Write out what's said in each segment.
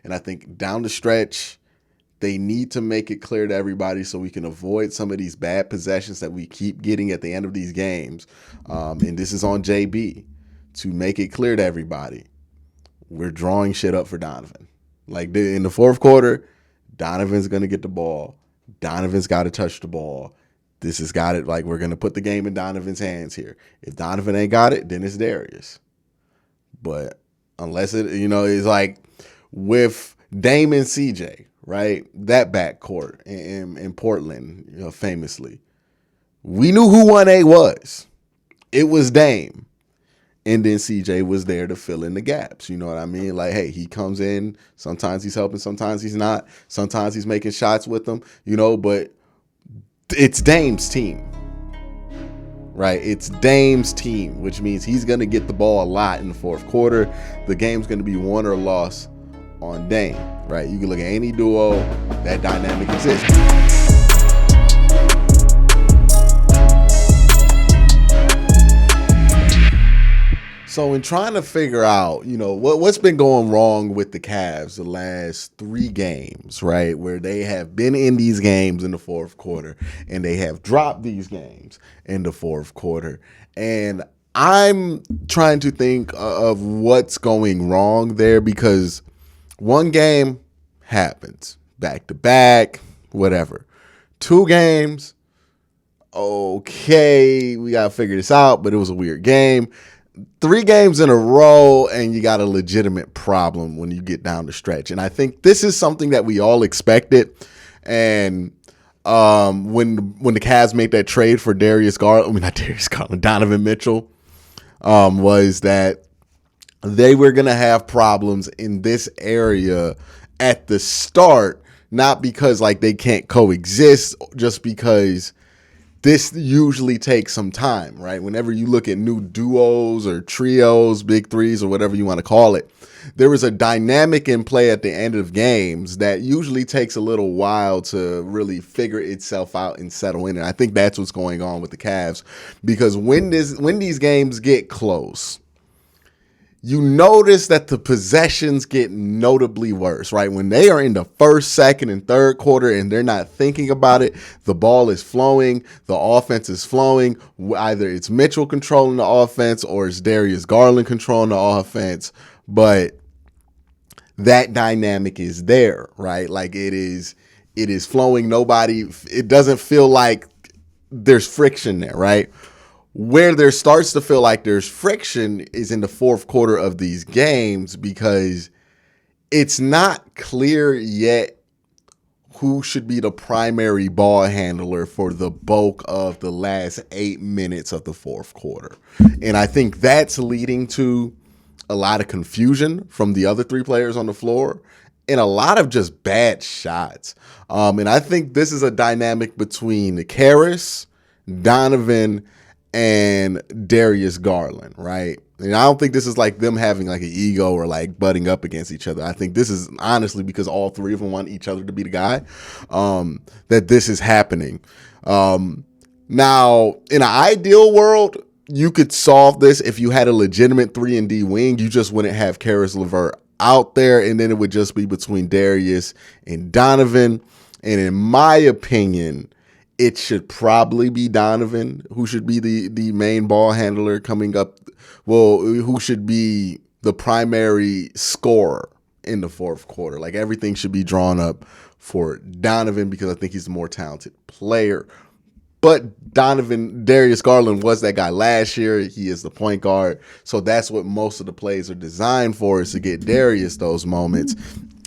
And I think down the stretch, they need to make it clear to everybody so we can avoid some of these bad possessions that we keep getting at the end of these games. And this is on JB to make it clear to everybody. We're drawing shit up for Donovan. Like in the fourth quarter, Donovan's going to get the ball. Donovan's got to touch the ball. This has got it. Like, we're going to put the game in Donovan's hands here. If Donovan ain't got it, then it's Darius. But unless it, it's like with Dame and CJ, right? That backcourt in Portland, famously. We knew who 1A was. It was Dame. And then CJ was there to fill in the gaps. You know what I mean? Like, hey, he comes in. Sometimes he's helping. Sometimes he's not. Sometimes he's making shots with them, but it's Dame's team, right? It's Dame's team, which means he's going to get the ball a lot in the fourth quarter. The game's going to be won or lost on Dame, right? You can look at any duo, that dynamic exists. So in trying to figure out, what's been going wrong with the Cavs the last 3 games, right, where they have been in these games in the fourth quarter and they have dropped these games in the fourth quarter. And I'm trying to think of what's going wrong there, because one game happens, back to back, whatever. 2 games, okay, we got to figure this out, but it was a weird game. 3 games in a row, and you got a legitimate problem when you get down the stretch. And I think this is something that we all expected. And when the Cavs made that trade for Donovan Mitchell, was that they were going to have problems in this area at the start, not because like they can't coexist, just because this usually takes some time, right? Whenever you look at new duos or trios, big threes, or whatever you want to call it, there is a dynamic in play at the end of games that usually takes a little while to really figure itself out and settle in. And I think that's what's going on with the Cavs, because when these games get close, you notice that the possessions get notably worse, right? When they are in the first, second, and third quarter and they're not thinking about it, the ball is flowing, the offense is flowing. Either it's Mitchell controlling the offense or it's Darius Garland controlling the offense, but that dynamic is there, right? Like it is flowing. It doesn't feel like there's friction there, right? Where there starts to feel like there's friction is in the fourth quarter of these games, because it's not clear yet who should be the primary ball handler for the bulk of the last 8 minutes of the fourth quarter. And I think that's leading to a lot of confusion from the other 3 players on the floor and a lot of just bad shots. And I think this is a dynamic between Caris, Donovan, and Darius Garland, right? And I don't think this is like them having like an ego or like butting up against each other. I think this is honestly because all 3 of them want each other to be the guy, that this is happening. Now, in an ideal world, you could solve this if you had a legitimate 3-and-D wing. You just wouldn't have Caris LeVert out there, and then it would just be between Darius and Donovan. And in my opinion, it should probably be Donovan who should be the main ball handler coming up. Well, who should be the primary scorer in the fourth quarter. Like everything should be drawn up for Donovan because I think he's the more talented player. But Darius Garland was that guy last year. He is the point guard. So that's what most of the plays are designed for, is to get Darius those moments.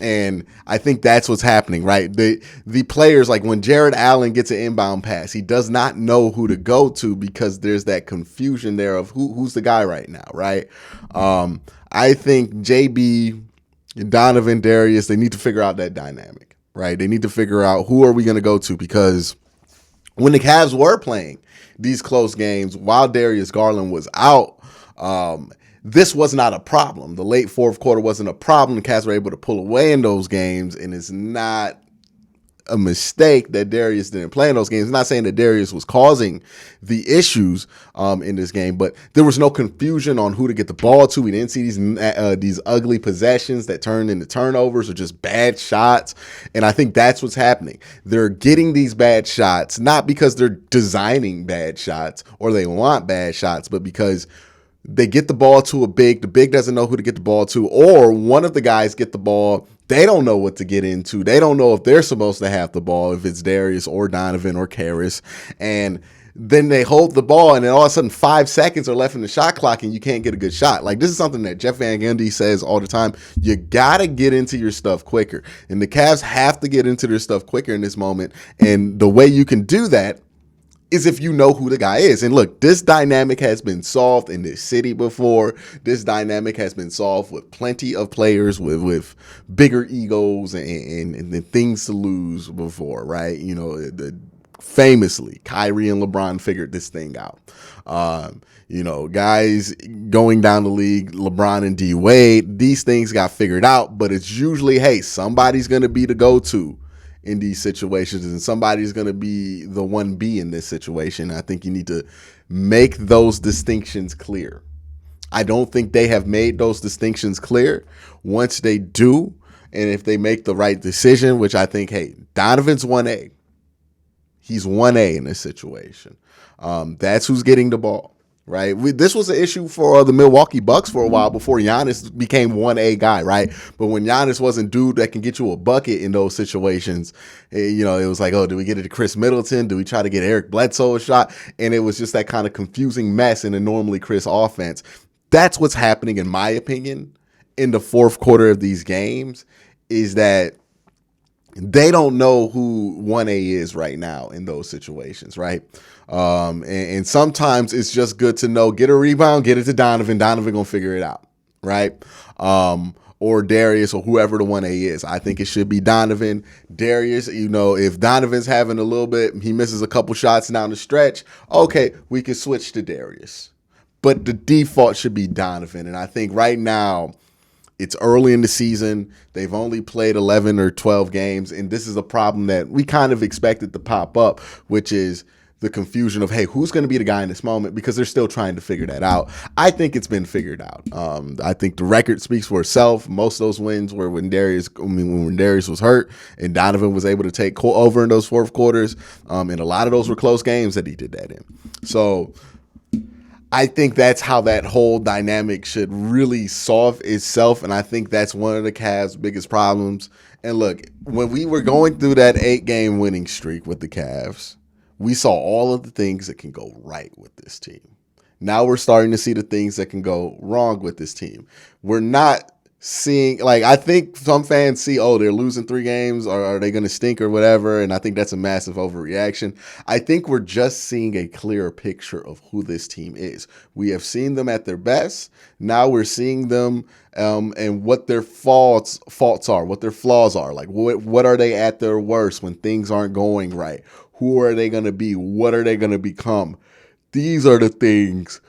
And I think that's what's happening, right? The players, like when Jared Allen gets an inbound pass, he does not know who to go to because there's that confusion there of who's the guy right now, right? I think JB, Donovan, Darius, they need to figure out that dynamic, right? They need to figure out who are we going to go to, because when the Cavs were playing these close games while Darius Garland was out, this was not a problem. The late fourth quarter wasn't a problem. The Cavs were able to pull away in those games, and it's not a mistake that Darius didn't play in those games. I'm not saying that Darius was causing the issues in this game, but there was no confusion on who to get the ball to. We didn't see these ugly possessions that turned into turnovers or just bad shots. And I think that's what's happening. They're getting these bad shots, not because they're designing bad shots or they want bad shots, but because they get the ball to a big, the big doesn't know who to get the ball to, or one of the guys get the ball, they don't know what to get into. They don't know if they're supposed to have the ball, if it's Darius or Donovan or Caris, and then they hold the ball, and then all of a sudden 5 seconds are left in the shot clock, and you can't get a good shot. Like, this is something that Jeff Van Gundy says all the time. You got to get into your stuff quicker, and the Cavs have to get into their stuff quicker in this moment, and the way you can do that is if you know who the guy is. And look, this dynamic has been solved in this city before. This dynamic has been solved with plenty of players with bigger egos and things to lose before, right? You know, famously, Kyrie and LeBron figured this thing out. You know, guys going down the league, LeBron and D Wade, these things got figured out, but it's usually, hey, somebody's going to be the go-to in these situations, and somebody's going to be the 1B in this situation. I think you need to make those distinctions clear. I don't think they have made those distinctions clear. Once they do, and if they make the right decision, which I think, hey, Donovan's 1A. He's 1A in this situation. That's who's getting the ball. Right. This was an issue for the Milwaukee Bucks for a while before Giannis became 1A guy. Right. But when Giannis wasn't dude that can get you a bucket in those situations, you know, it was like, oh, do we get it to Chris Middleton? Do we try to get Eric Bledsoe a shot? And it was just that kind of confusing mess in a normally Chris offense. That's what's happening, in my opinion, in the fourth quarter of these games, is that they don't know who 1A is right now in those situations, right? And sometimes it's just good to know, get a rebound, get it to Donovan. Donovan gonna figure it out, right? Or Darius or whoever the 1A is. I think it should be Donovan. Darius, you know, if Donovan's having a little bit, he misses a couple shots down the stretch, okay, we can switch to Darius. But the default should be Donovan. And I think right now, it's early in the season. They've only played 11 or 12 games, and this is a problem that we kind of expected to pop up, which is the confusion of, hey, who's going to be the guy in this moment, because they're still trying to figure that out. I think it's been figured out. I think the record speaks for itself. Most of those wins were when Darius was hurt and Donovan was able to take over in those fourth quarters, and a lot of those were close games that he did that in. So I think that's how that whole dynamic should really solve itself, and I think that's one of the Cavs' biggest problems. And look, when we were going through that 8-game winning streak with the Cavs, we saw all of the things that can go right with this team. Now we're starting to see the things that can go wrong with this team. We're not seeing, like, I think some fans see, oh, they're losing 3 games, or are they going to stink or whatever, and I think that's a massive overreaction. I think we're just seeing a clearer picture of who this team is. We have seen them at their best. Now we're seeing them and what their faults are, what their flaws are. Like, what are they at their worst when things aren't going right? Who are they going to be? What are they going to become? These are the things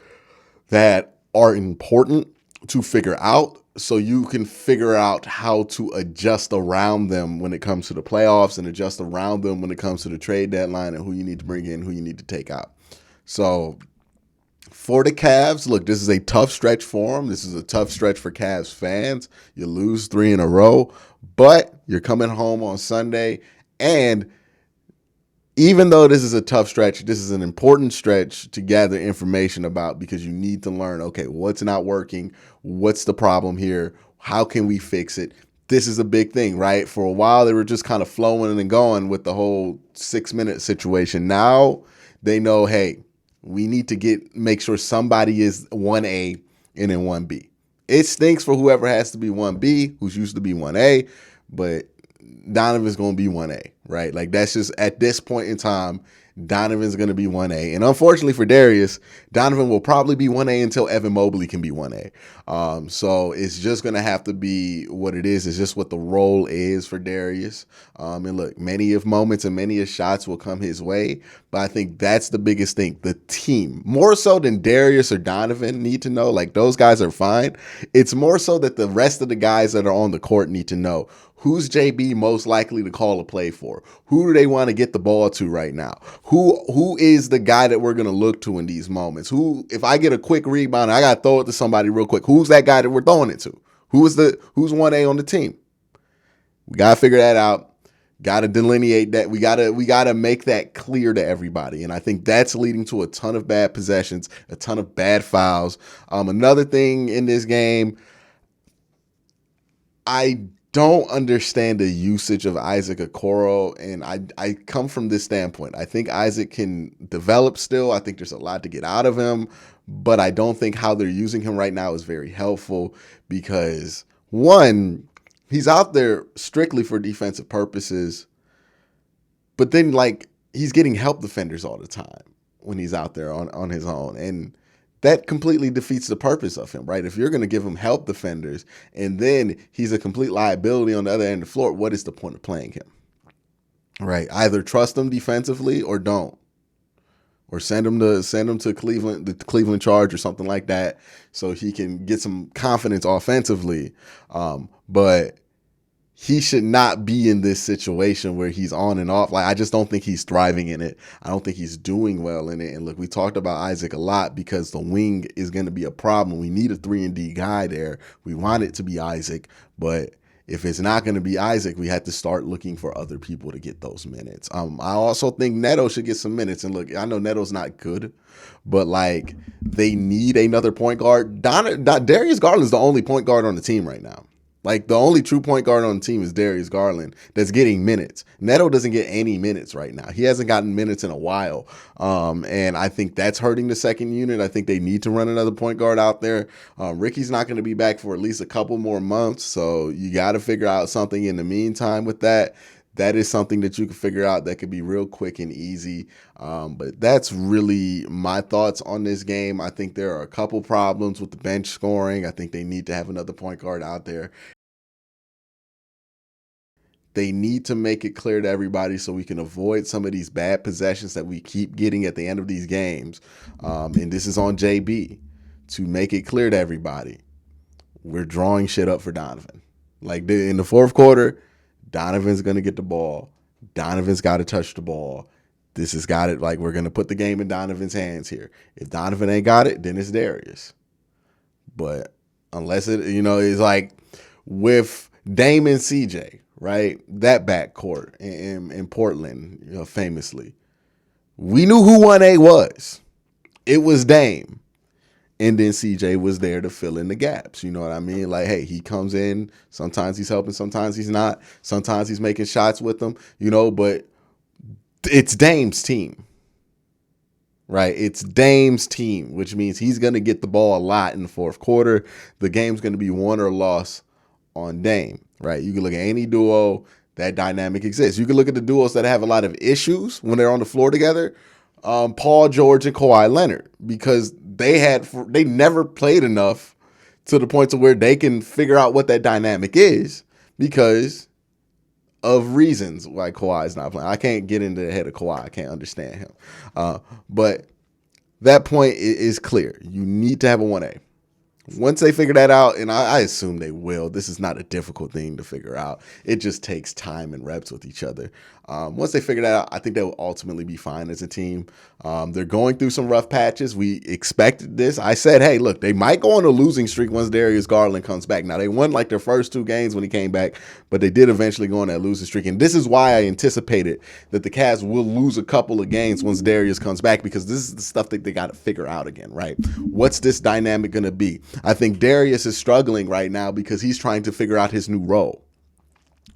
that are important to figure out, so you can figure out how to adjust around them when it comes to the playoffs, and adjust around them when it comes to the trade deadline, and who you need to bring in, who you need to take out. So for the Cavs, look, this is a tough stretch for them. This is a tough stretch for Cavs fans. You lose 3 in a row, but you're coming home on Sunday, and even though this is a tough stretch, this is an important stretch to gather information about, because you need to learn, okay, what's not working? What's the problem here? How can we fix it? This is a big thing, right? For a while, they were just kind of flowing and going with the whole 6-minute situation. Now they know, hey, we need to make sure somebody is 1A and in 1B. It stinks for whoever has to be 1B, who's used to be 1A, but Donovan's going to be 1A, right? Like, that's just, at this point in time, Donovan's going to be 1A. And unfortunately for Darius, Donovan will probably be 1A until Evan Mobley can be 1A. So it's just going to have to be what it is. It's just what the role is for Darius. And look, many of moments and many of shots will come his way. But I think that's the biggest thing. The team, more so than Darius or Donovan, need to know, like, those guys are fine. It's more so that the rest of the guys that are on the court need to know Who's JB most likely to call a play for? Who do they want to get the ball to right now? Who is the guy that we're going to look to in these moments? Who, if I get a quick rebound, I got to throw it to somebody real quick. Who's that guy that we're throwing it to? Who's 1A on the team? We got to figure that out. Got to delineate that. We gotta make that clear to everybody. And I think that's leading to a ton of bad possessions, a ton of bad fouls. Another thing in this game, I don't understand the usage of Isaac Okoro, and I come from this standpoint. I think Isaac can develop still. I think there's a lot to get out of him, but I don't think how they're using him right now is very helpful because, one, he's out there strictly for defensive purposes, but then he's getting help defenders all the time when he's out there on his own. And that completely defeats the purpose of him, right? If you're going to give him help defenders and then he's a complete liability on the other end of the floor, what is the point of playing him? Right? Either trust him defensively or don't. Or send him to Cleveland, the Cleveland Charge or something like that, so he can get some confidence offensively. But he should not be in this situation where he's on and off. I just don't think he's thriving in it. I don't think he's doing well in it. And look, we talked about Isaac a lot because the wing is going to be a problem. We need a 3-and-D guy there. We want it to be Isaac, but if it's not going to be Isaac, we have to start looking for other people to get those minutes. I also think Neto should get some minutes. And look, I know Neto's not good, but they need another point guard. Darius Garland's the only point guard on the team right now. The only true point guard on the team is Darius Garland that's getting minutes. Neto doesn't get any minutes right now. He hasn't gotten minutes in a while. And I think that's hurting the second unit. I think they need to run another point guard out there. Ricky's not going to be back for at least a couple more months. So you got to figure out something in the meantime with that. That is something that you can figure out that could be real quick and easy. But that's really my thoughts on this game. I think there are a couple problems with the bench scoring. I think they need to have another point guard out there. They need to make it clear to everybody so we can avoid some of these bad possessions that we keep getting at the end of these games. And this is on JB to make it clear to everybody. We're drawing shit up for Donovan. In the fourth quarter, Donovan's going to get the ball. Donovan's got to touch the ball. This has got it. We're going to put the game in Donovan's hands here. If Donovan ain't got it, then it's Darius. But unless it's with Dame and CJ, right? That backcourt in Portland, famously. We knew who 1A was. It was Dame. And then CJ was there to fill in the gaps. You know what I mean? Hey, he comes in. Sometimes he's helping. Sometimes he's not. Sometimes he's making shots with them. But it's Dame's team. Right? It's Dame's team, which means he's going to get the ball a lot in the fourth quarter. The game's going to be won or lost on Dame. Right? You can look at any duo. That dynamic exists. You can look at the duos that have a lot of issues when they're on the floor together. Paul George and Kawhi Leonard, because they never played enough to the point to where they can figure out what that dynamic is because of reasons why Kawhi is not playing. I can't get into the head of Kawhi. I can't understand him. But that point is clear. You need to have a 1A. Once they figure that out, and I assume they will, this is not a difficult thing to figure out. It just takes time and reps with each other. Once they figure that out, I think they'll ultimately be fine as a team. They're going through some rough patches. We expected this. I said, hey, look, they might go on a losing streak once Darius Garland comes back. Now, they won their first 2 games when he came back, but they did eventually go on that losing streak. And this is why I anticipated that the Cavs will lose a couple of games once Darius comes back, because this is the stuff that they got to figure out again, right? What's this dynamic going to be? I think Darius is struggling right now because he's trying to figure out his new role.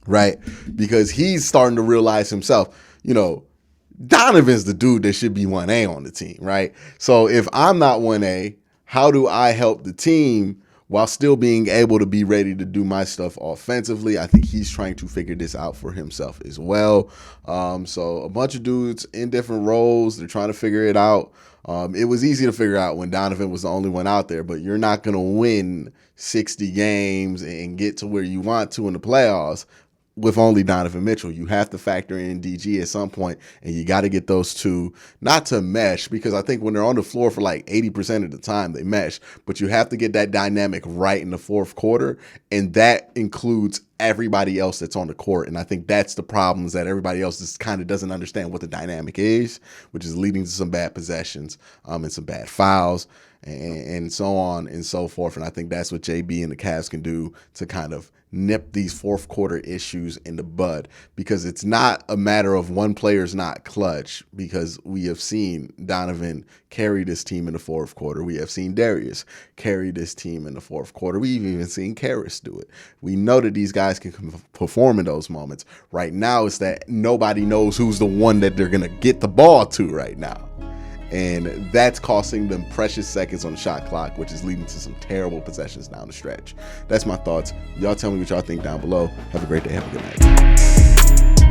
Right? Because he's starting to realize himself, Donovan's the dude that should be 1A on the team, right? So if I'm not 1A, how do I help the team while still being able to be ready to do my stuff offensively? I think he's trying to figure this out for himself as well. So a bunch of dudes in different roles, they're trying to figure it out. It was easy to figure out when Donovan was the only one out there, but you're not going to win 60 games and get to where you want to in the playoffs with only Donovan Mitchell. You have to factor in DG at some point, and you got to get those two, not to mesh, because I think when they're on the floor for 80% of the time, they mesh, but you have to get that dynamic right in the fourth quarter, and that includes everybody else that's on the court. And I think that's the problem, is that everybody else just kind of doesn't understand what the dynamic is, which is leading to some bad possessions and some bad fouls and so on and so forth. And I think that's what JB and the Cavs can do to kind of nip these fourth quarter issues in the bud, because it's not a matter of one player's not clutch, because we have seen Donovan carry this team in the fourth quarter. We have seen Darius carry this team in the fourth quarter. We've even seen Karras do it. We know that these guys can perform in those moments. Right now, it's that nobody knows who's the one that they're going to get the ball to right now. And that's costing them precious seconds on the shot clock, which is leading to some terrible possessions down the stretch. That's my thoughts. Y'all tell me what y'all think down below. Have a great day. Have a good night.